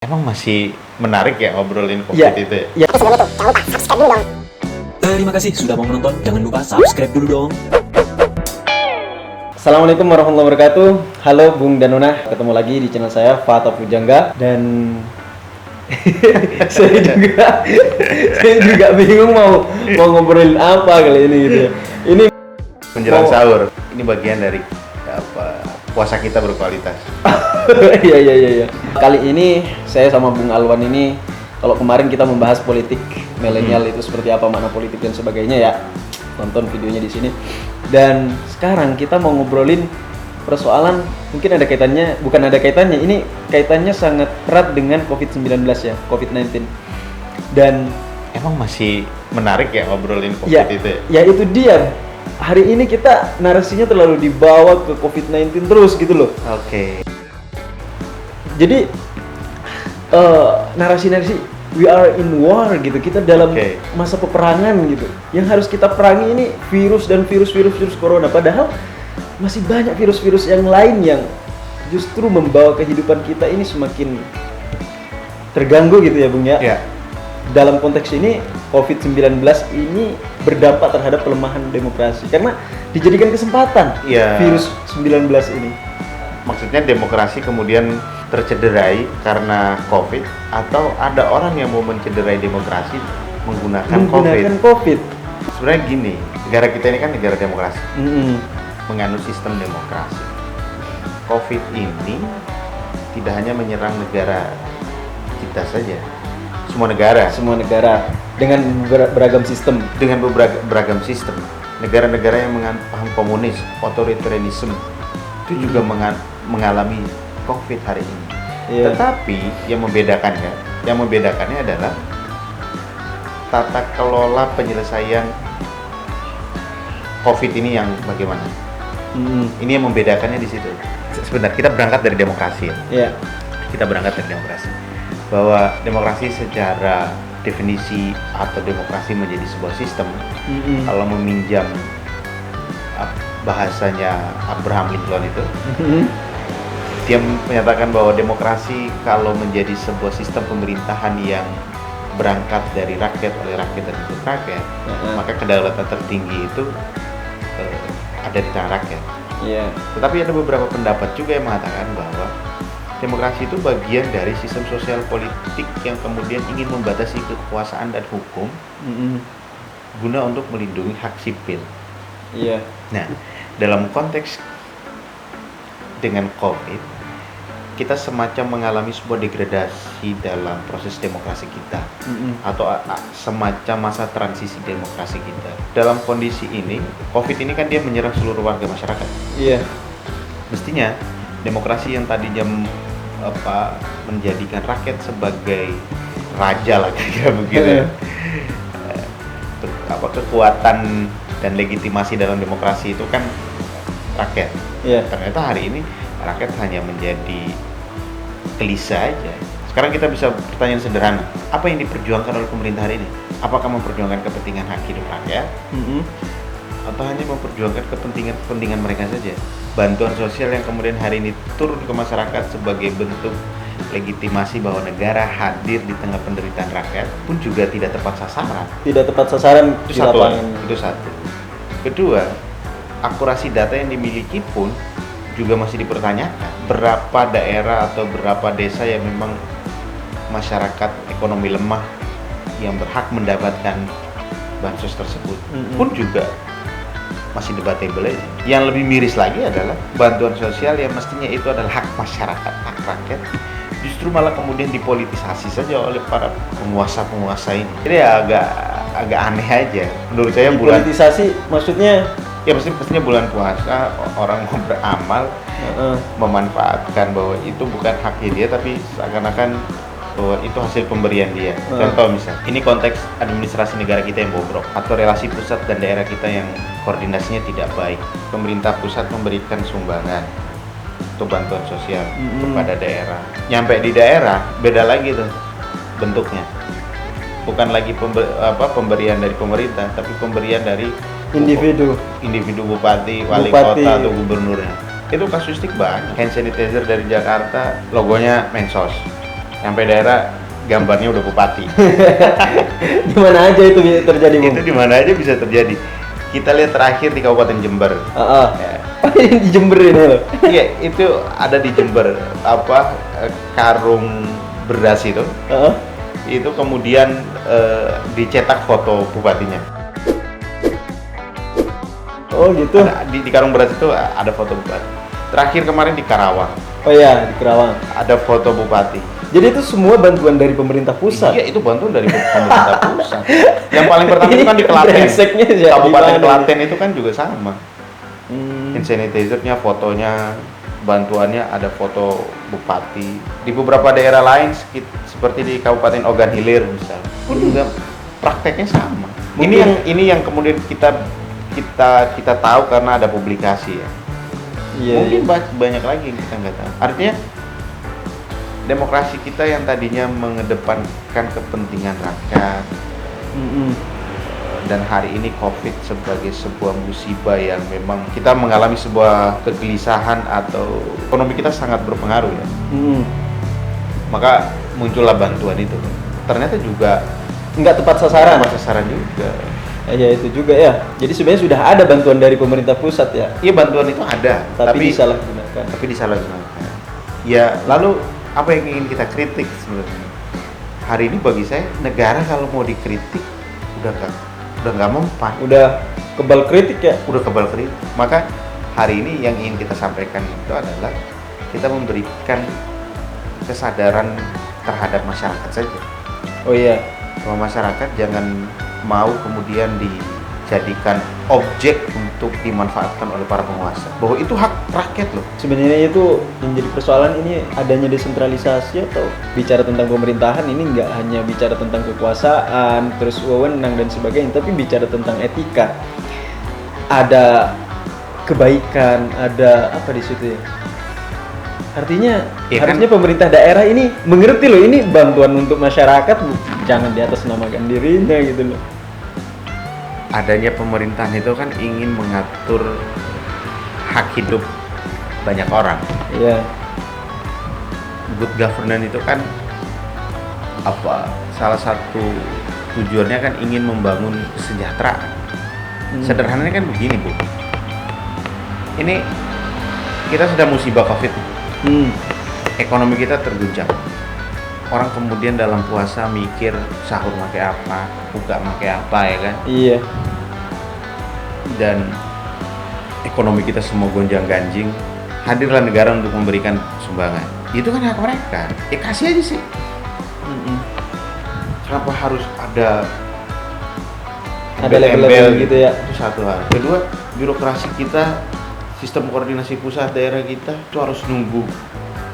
Emang masih menarik ya ngobrolin Ya, COVID itu ya? ya. Sebelum itu, jangan lupa subscribe dulu dong. Terima kasih sudah mau menonton. Jangan lupa subscribe dulu dong. Assalamualaikum warahmatullahi wabarakatuh. Halo Bung dan Nona, ketemu lagi di channel saya Fata Pujangga dan saya juga bingung mau ngobrolin apa kali ini gitu ya. Ini Menjelang Oh. sahur. Ini bagian dari puasa kita berkualitas. iya. Kali ini saya sama Bung Alwan ini, kalau kemarin kita membahas politik milenial itu seperti apa makna politik dan sebagainya ya, tonton videonya di sini. Dan sekarang kita mau ngobrolin persoalan mungkin ada kaitannya, bukan ada kaitannya, ini kaitannya sangat erat dengan COVID-19 ya, COVID-19. Dan Emang masih menarik ya ngobrolin COVID ya, itu ya? ya itu dia. Hari ini kita narasinya terlalu dibawa ke COVID-19 terus gitu loh. Oke. Jadi narasi-narasi we are in war gitu, kita dalam Oke. masa peperangan gitu. Yang harus kita perangi ini virus dan virus corona. Padahal masih banyak virus-virus yang lain yang justru membawa kehidupan kita ini semakin terganggu gitu ya Bung ya. Ya. Dalam konteks ini COVID-19 ini berdampak terhadap pelemahan demokrasi karena dijadikan kesempatan Iya. virus 19 ini. Maksudnya demokrasi kemudian tercederai karena COVID, atau ada orang yang mau mencederai demokrasi menggunakan COVID. Sebenarnya gini, negara kita ini kan negara demokrasi, Mm-mm. menganut sistem demokrasi. COVID ini tidak hanya menyerang negara kita saja, semua negara dengan beragam sistem. dengan beragam sistem. Negara-negara yang menganut paham komunis, otoritarianisme itu juga mengalami COVID hari ini. Iya. Tetapi yang membedakannya adalah tata kelola penyelesaian COVID ini yang bagaimana. Mm-mm. Ini yang membedakannya di situ. Sebentar, kita berangkat dari demokrasi ya. Iya. Kita berangkat dari demokrasi. Bahwa demokrasi secara definisi atau demokrasi menjadi sebuah sistem, Mm-mm. kalau meminjam bahasanya Abraham Lincoln itu, Mm-mm. dia menyatakan bahwa demokrasi kalau menjadi sebuah sistem pemerintahan yang berangkat dari rakyat, oleh rakyat dan untuk rakyat, maka kedaulatan tertinggi itu ada di tangan rakyat. Iya. Tetapi ada beberapa pendapat juga yang mengatakan bahwa demokrasi itu bagian dari sistem sosial politik yang kemudian ingin membatasi kekuasaan dan hukum Mm-mm. guna untuk melindungi hak sipil. Iya. Nah, dalam konteks dengan COVID, kita semacam mengalami sebuah degradasi dalam proses demokrasi kita, Mm-mm. atau semacam masa transisi demokrasi kita. Dalam kondisi ini, COVID ini kan dia menyerang seluruh warga masyarakat. Iya. Mestinya demokrasi yang tadinya menjadikan rakyat sebagai raja lah kira-kira begitu ya. Kekuatan dan legitimasi dalam demokrasi itu kan rakyat. Iya. Ternyata hari ini rakyat hanya menjadi gelisah aja. Sekarang kita bisa pertanyaan sederhana, apa yang diperjuangkan oleh pemerintah hari ini? Apakah memperjuangkan kepentingan hak hidup rakyat, Mm-mm. atau hanya memperjuangkan kepentingan mereka saja? Bantuan sosial yang kemudian hari ini turun ke masyarakat sebagai bentuk legitimasi bahwa negara hadir di tengah penderitaan rakyat pun juga tidak tepat sasaran. Tidak tepat sasaran di Itu satu. lapangan. Itu satu. Kedua, akurasi data yang dimiliki pun juga masih dipertanyakan. Berapa daerah atau berapa desa yang memang masyarakat ekonomi lemah yang berhak mendapatkan bansos tersebut pun juga masih debatable aja. Yang lebih miris lagi adalah bantuan sosial yang mestinya itu adalah hak masyarakat, hak rakyat, justru malah kemudian dipolitisasi saja oleh para penguasa ini. Jadi agak aneh aja. Menurut saya Politisasi maksudnya mestinya bulan puasa orang mau beramal, memanfaatkan bahwa itu bukan haknya dia, tapi seakan-akan bahwa itu hasil pemberian dia. Contoh misal, ini konteks administrasi negara kita yang bobrok, atau relasi pusat dan daerah kita yang koordinasinya tidak baik. Pemerintah pusat memberikan sumbangan atau bantuan sosial kepada daerah. Nyampe di daerah beda lagi tuh bentuknya. Bukan lagi pemberian dari pemerintah, tapi pemberian dari individu bupati, wali kota atau gubernurnya. Itu kasustik banyak. Hand sanitizer dari Jakarta, logonya Mensos. Sampai daerah gambarnya udah bupati. Di mana aja itu bisa terjadi, Bung? Itu di mana aja bisa terjadi. Kita lihat terakhir di Kabupaten Jember. Ya. Di Jember ini loh. Iya, itu ada di Jember karung beras itu. Itu kemudian dicetak foto bupatinya. Oh gitu. Di karung beras itu ada foto bupati. Terakhir kemarin di Karawang. Oh iya, di Karawang. Ada foto bupati. Jadi itu semua bantuan dari pemerintah pusat. Iya, itu bantuan dari pemerintah pusat. Yang paling pertama itu kan di Klaten. Brengseknya ya, Kabupaten gimana Klaten itu kan juga sama. Hand sanitizer-nya, fotonya, bantuannya ada foto bupati. Di beberapa daerah lain seperti di Kabupaten Ogan Hilir misalnya, pun juga prakteknya sama. Ini yang kemudian kita tahu karena ada publikasi ya. Iya, Mungkin banyak lagi yang kita nggak tahu. Artinya demokrasi kita yang tadinya mengedepankan kepentingan rakyat, dan hari ini COVID sebagai sebuah musibah yang memang kita mengalami sebuah kegelisahan atau ekonomi kita sangat berpengaruh ya. Maka muncullah bantuan itu. Ternyata juga nggak tepat sasaran. Tepat sasaran juga. Ya itu juga ya. Jadi sebenarnya sudah ada bantuan dari pemerintah pusat ya. Iya, bantuan itu ada, tapi disalahgunakan. Ya, lalu apa yang ingin kita kritik sebenarnya? Hari ini bagi saya negara kalau mau dikritik udah nggak mempan. Udah kebal kritik ya. Maka hari ini yang ingin kita sampaikan itu adalah kita memberikan kesadaran terhadap masyarakat saja. Oh iya. Bahwa masyarakat jangan mau kemudian dijadikan objek untuk dimanfaatkan oleh para penguasa. Bahwa itu hak rakyat loh. Sebenarnya itu yang jadi persoalan ini adanya desentralisasi atau bicara tentang pemerintahan ini nggak hanya bicara tentang kekuasaan, terus wewenang dan sebagainya, tapi bicara tentang etika. Ada kebaikan, ada apa di situ ya? Artinya ya harusnya kan? Pemerintah daerah ini mengerti loh, ini bantuan untuk masyarakat, jangan di atas namakan dirinya gitu loh. Adanya pemerintahan itu kan ingin mengatur hak hidup banyak orang. Iya. Good governance itu kan salah satu tujuannya kan ingin membangun kesejahteraan. Sederhananya kan begini, Bu. Ini kita sudah musibah COVID. Ekonomi kita terguncang. Orang kemudian dalam puasa mikir sahur pakai apa, buka pakai apa, ya kan? Iya. Dan ekonomi kita semua gonjang-ganjing. Hadirlah negara untuk memberikan sumbangan. Itu kan hak mereka. Ya kasih aja sih. Kenapa harus ada level-level gitu ya? Itu satu hal. Kedua, birokrasi kita, sistem koordinasi pusat daerah kita itu harus nunggu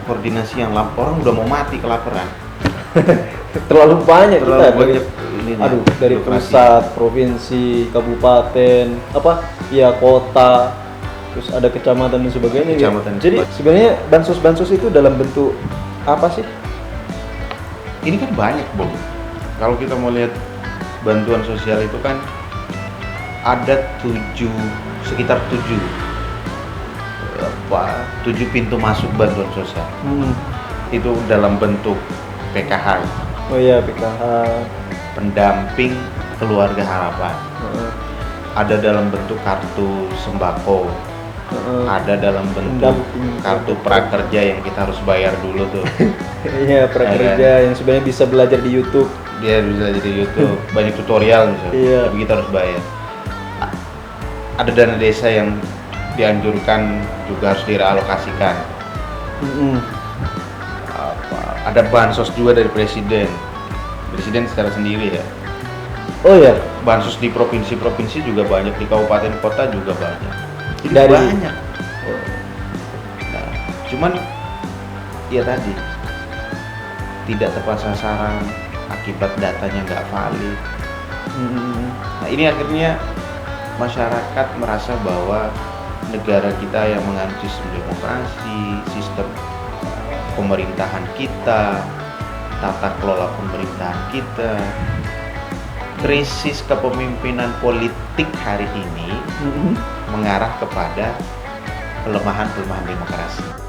koordinasi yang lama. Orang udah mau mati kelaparan. Terlalu banyak Aduh, dari pusat, provinsi, kabupaten, kota, terus ada kecamatan dan sebagainya. Jadi sebenarnya bansos itu dalam bentuk apa sih? Ini kan banyak, Bang. Kalau kita mau lihat bantuan sosial itu kan ada sekitar 7 pintu masuk bantuan sosial. Itu dalam bentuk PKH. Oh iya, PKH. Pendamping keluarga harapan. Ada dalam bentuk kartu sembako. Ada dalam bentuk kartu prakerja yang kita harus bayar dulu tuh. Iya, prakerja yang sebenarnya bisa belajar di YouTube. Dia bisa jadi YouTube, banyak tutorial misalnya. Iya. Tapi kita harus bayar. Ada dana desa yang dianjurkan juga harus direalokasikan. Ada bansos juga dari presiden secara sendiri ya. Oh ya. Bansos di provinsi juga banyak, di kabupaten kota juga banyak. Jadi banyak. Nah, cuman ya tadi tidak tepat sasaran akibat datanya nggak valid. Nah ini akhirnya masyarakat merasa bahwa negara kita yang menganut sistem demokrasi, sistem pemerintahan kita, tata kelola pemerintahan kita, krisis kepemimpinan politik hari ini mengarah kepada pelemahan demokrasi.